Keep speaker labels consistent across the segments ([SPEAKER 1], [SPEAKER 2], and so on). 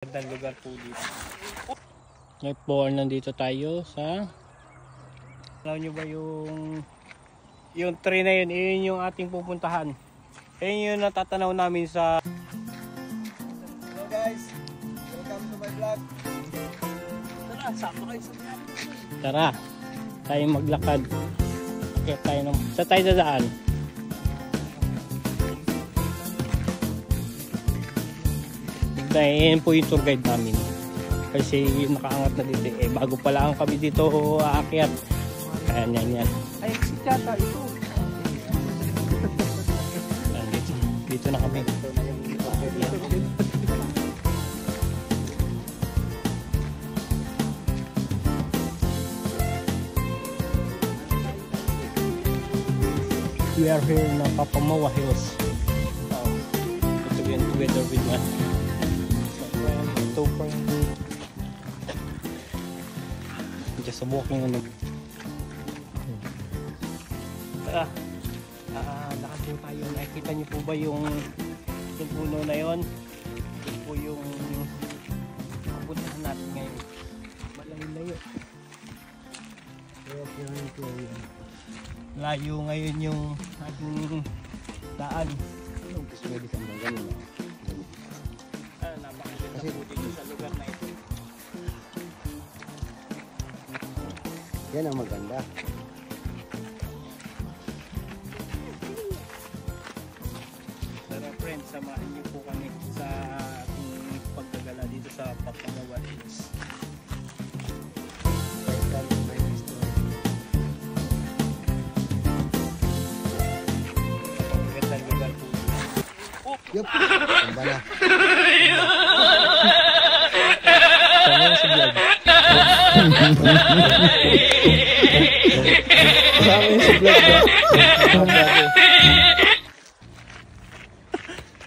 [SPEAKER 1] Magandang lugar po dito. Ngayon po, nandito tayo sa... Alam nyo ba yung tree na yun, yun yung ating pupuntahan. Yun yung natatanaw namin sa...
[SPEAKER 2] Hello guys, welcome to my vlog. Tara, sakto kayo sa vlog.
[SPEAKER 1] Tara, tayo maglakad. Okay, tayo naman. Sa tayo dadaan. Dahil po yung tour guide namin. Kasi yung nakaangat na dito, bago pa lang kami dito aakyat. Kaya yan.
[SPEAKER 2] Ay, si Tata, ito.
[SPEAKER 1] Dito na kami. We are here na Papamawa Hills. Ito yung together with us. Just walking on the... Tara, lakad po tayo. Nakikita niyo po ba yung puno na yon? Ito po yung kapuntahan natin ngayon. Malayo. Layo ngayon yung ating daan.
[SPEAKER 2] Gusto nga di sambang ganun.
[SPEAKER 1] Napakaganda po dito sa lugar na ito.
[SPEAKER 2] Yan ang maganda.
[SPEAKER 1] Tara friends, samahan niyo po kami sa ating pagdagala dito sa Papamawa Hills. Napakagandang lugar po.
[SPEAKER 2] Yup, samba na.
[SPEAKER 1] Sama si vlog. Sama yung si vlog ba?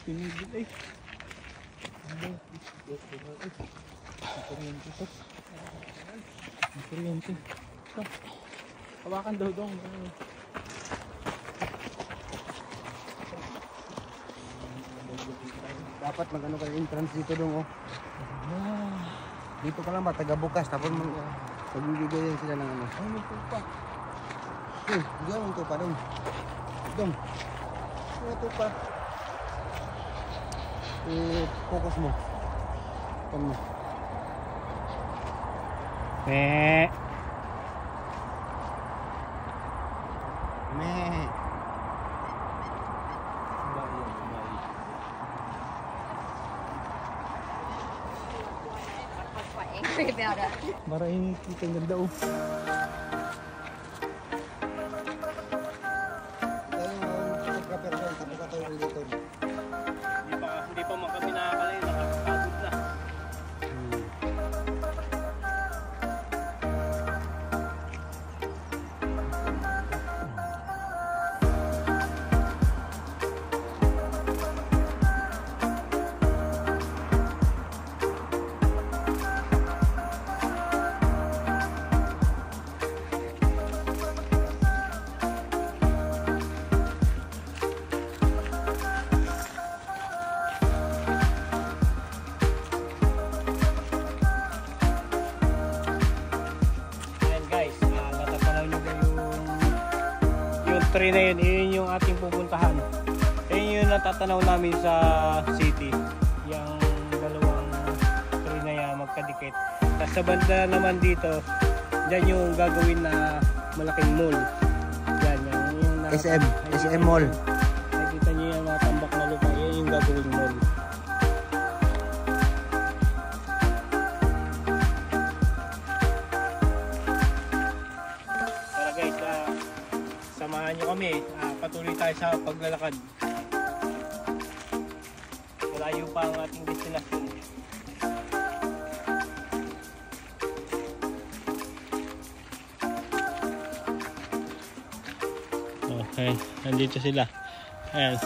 [SPEAKER 1] Pinigil ay. Kuryente. Hawakan daw dong.
[SPEAKER 2] Dapat mag-ano kayo entrance dito dong oh. Dito ka lang ba, taga bukas. Tapos magbibigay sila ng ano. Ay, may tupa. Diyan ang tupa dong. Dong. May tupa. Focus mo. Pan mo.
[SPEAKER 1] Eh.
[SPEAKER 2] Meh.
[SPEAKER 3] Angry about it.
[SPEAKER 1] Maraming kita ng ganda oh. Hindi pa man kami nakakalayo, nakakapagod na. Tree na yun, yun yung ating pupuntahan. Yun yung natatanaw namin sa city. Yung dalawang tree na yan magkadikit. Tapos sa banda naman dito, dyan yung gagawin na malaking mall. Yan, yung
[SPEAKER 2] SM Mall.
[SPEAKER 1] Nakikita nyo yung mga tambak na lupa, yan yung gagawin mall. Samahan nyo kami, patuloy tayo sa paglalakad. Malayo pa ang ating destination. Okay, nandito sila. Ayan.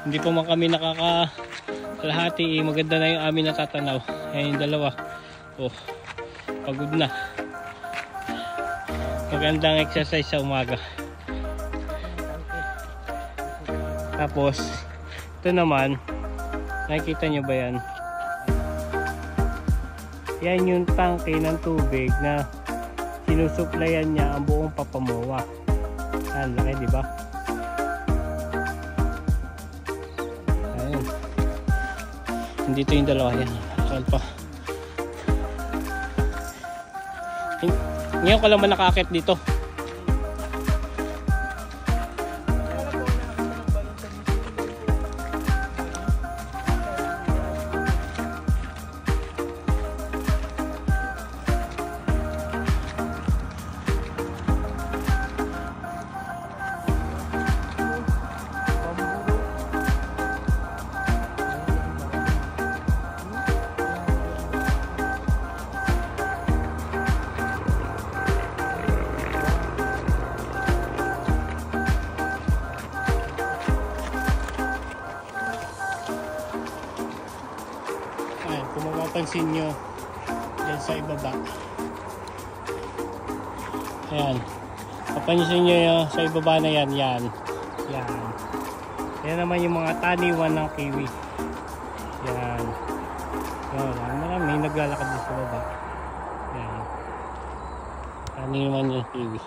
[SPEAKER 1] Hindi pa man kami nakakalahati, maganda na yung amin natatanaw. Ayan yung dalawa. Oh, pagod na. Magandang exercise sa umaga. Tapos ito naman, nakikita nyo ba yan? Yan yung tangke ng tubig na sinusuplayan niya ang buong Papamoa. Yan, laki diba? Ayun. Dito yung dalawa yan. Saan pa? Ngayon ko lang ba nakakit dito? Kung mapapansin nyo dyan sa ibaba, ayan, mapansin nyo yun, sa ibaba na yan, yan naman yung mga taniwan ng kiwi. Yan, marami naglalakad din sa baba. Yan, taniwan yung kiwi.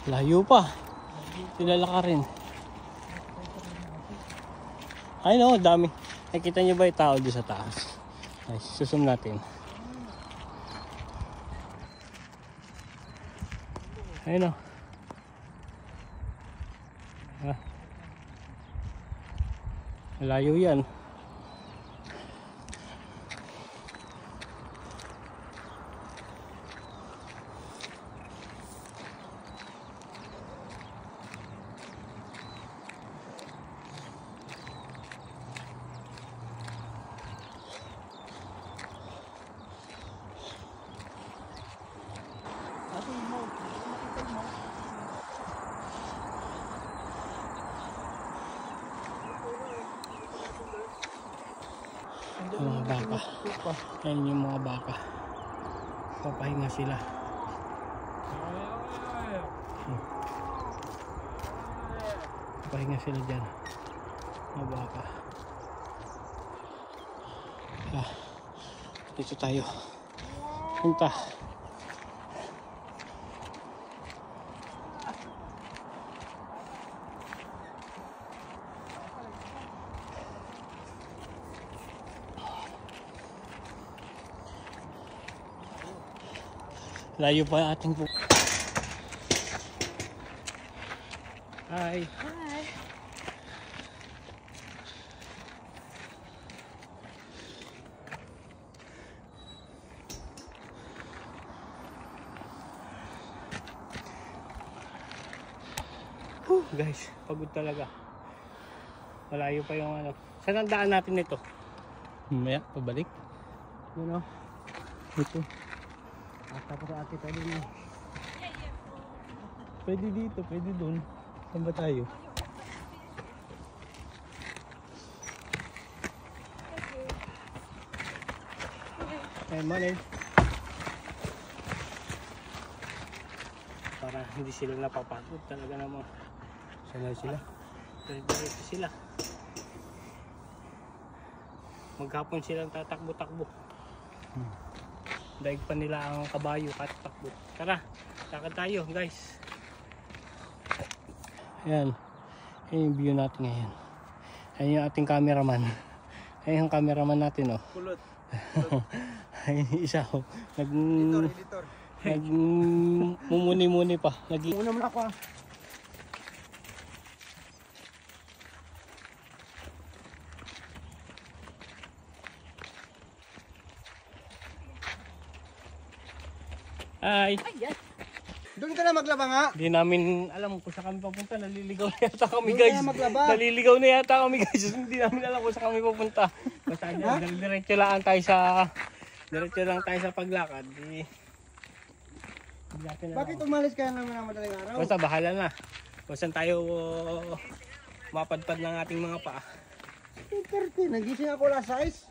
[SPEAKER 1] Layo pa. Kilala ka rin. Ay no, dami. Nakita nyo ba yung tao doon sa taas? Ay, susum natin. Ayun o. Layo yan. Mga baka. Ayan yung mga baka. Papahinga sila. Papahinga sila dyan. Mga baka. Dito tayo. Punta. Layo pa ating po. Hi.
[SPEAKER 3] Hi.
[SPEAKER 1] Guys, pagod talaga. Malayo pa yung ano. Saan ang daan natin nito? Maya, pabalik. Yun o. Ito.
[SPEAKER 2] Tapos ate pwede na.
[SPEAKER 1] Pwede dito, pwede doon. Saan ba tayo? Ay, morning. Para hindi sila napapagod talaga naman.
[SPEAKER 2] Sanay sila.
[SPEAKER 1] Diretso sila. Maghapon silang tatakbo-takbo. Daig pa nila ang kabayo at takbo. Tara, lakad tayo guys. Ayan. Ayan yung view natin ngayon. Ayan yung ating cameraman. Ayan yung cameraman natin oh.
[SPEAKER 2] Kulot.
[SPEAKER 1] Ayan yung isa oh.
[SPEAKER 2] Editor.
[SPEAKER 1] Mumuni-muni pa.
[SPEAKER 2] Una mo na ako ah.
[SPEAKER 1] Ay,
[SPEAKER 2] Doon ka na maglaba nga.
[SPEAKER 1] hindi namin alam kung saan kami papunta. Naliligaw na yata kami
[SPEAKER 2] Doon
[SPEAKER 1] guys.
[SPEAKER 2] ka na maglaba.
[SPEAKER 1] Naliligaw na yata kami guys. Hindi namin alam kung saan kami pupunta. Basta diretso lang tayo sa paglakad.
[SPEAKER 2] Bakit umalis ka naman ng madaling araw?
[SPEAKER 1] Basta bahala na. Basta tayo mapadpad ng ating mga paa.
[SPEAKER 2] 2:30, nagising ako alas 6.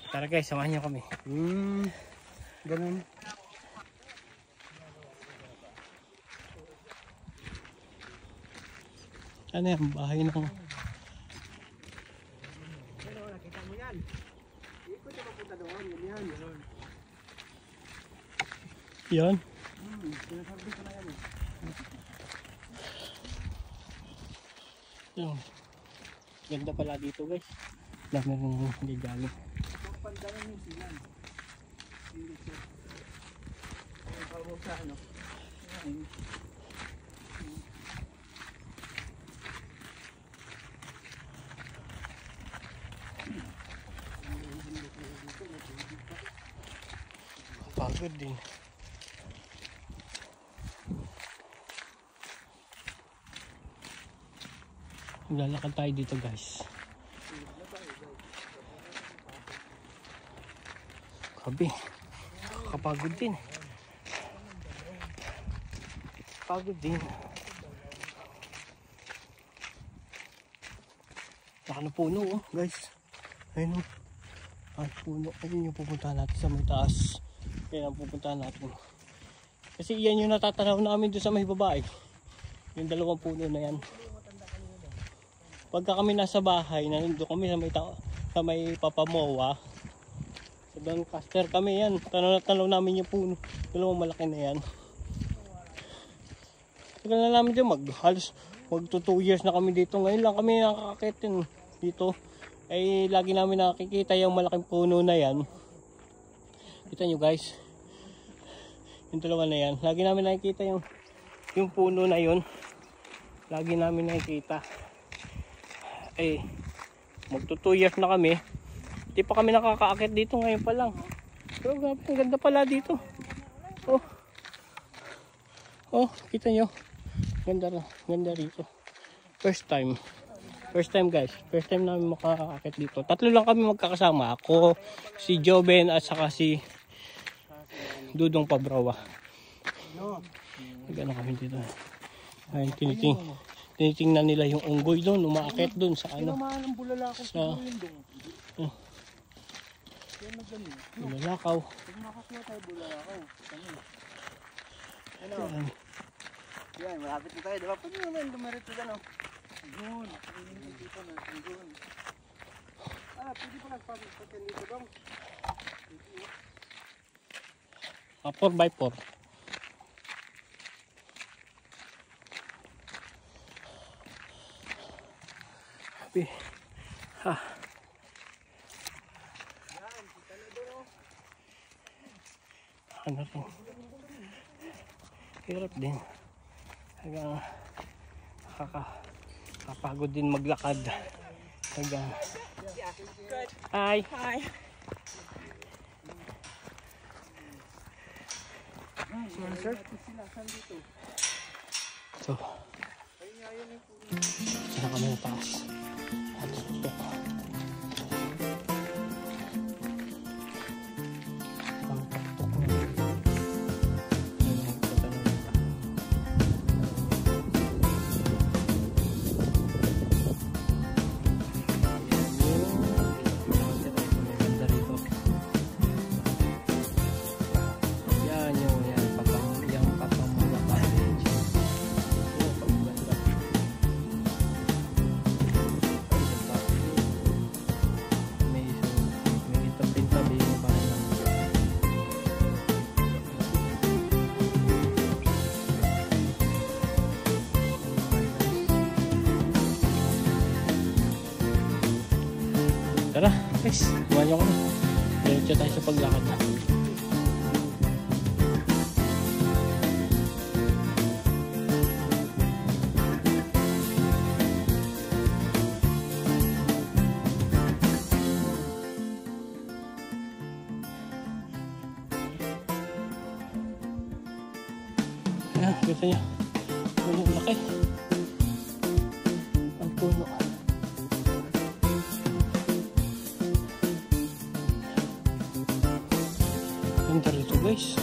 [SPEAKER 1] Tara guys, samahan niyo kami.
[SPEAKER 2] Ganun.
[SPEAKER 1] Ano yan? Bahay ng...
[SPEAKER 2] Nakita mo yan. Ikot ka papunta doon. Ganyan.
[SPEAKER 1] Yan.
[SPEAKER 2] Sinasabi ko na yan eh.
[SPEAKER 1] Yan. Ganda pala dito guys. Dami rin ligalo.
[SPEAKER 2] Pagpandaran yung silan. Pawag sa ano.
[SPEAKER 1] Pagod din. Maglalakad tayo dito guys. Grabe. Kapagod din. Pagod din. Baka na puno oh guys. Ayun oh. Ay puno. Ayun yung pupuntahan natin sa may taas. Yan ang pupuntahan natin. Kasi yan yung natatanaw namin doon sa may babae. Yung dalawang puno na yan. Pagka kami nasa bahay, nandun kami sa may Papamoa. Sa Doncaster kami yan. Tanaw namin yung puno. Dalawang malaki na yan. Tagal na namin dyan. Halos magto 2 years na kami dito. Ngayon lang kami nakakakit dito. Ay lagi namin nakikita yung malaking puno na yan. Kita nyo guys. Yung dalawa na yan. Lagi namin nakikita yung puno na yun. Lagi namin nakikita. Eh, magto 2 years na kami. Di pa kami nakakaakit dito ngayon pa lang. Pero grabe, ang ganda pala dito. Oh. Oh, kita nyo. Ganda rito. First time guys. First time namin makakaakit dito. 3 lang kami magkakasama. Ako, si Joven at saka si Dudong Pabrawa. Gano'n kami dito. Ayun, tinitingnan nila yung unggoy doon, umaakit doon sa ano. Sa bulalakaw.
[SPEAKER 2] Yan, malapit na tayo. Diba? Pwede naman dumarit na gano'n. Doon. Dito na. Doon. Pwede pa nagpapagpagyan dito dong.
[SPEAKER 1] 4x4. Ano to? Hirap din. Hanggang nakakapagod din maglakad. Hanggang Hi. So, saan kami ng taas? Ito. Ang taktok na. Tara guys, samahan nyo kami. Diretso tayo sa paglakad na. Ayan, kita nyo. Ayan, laki. Ang puno. Ganda rito guys.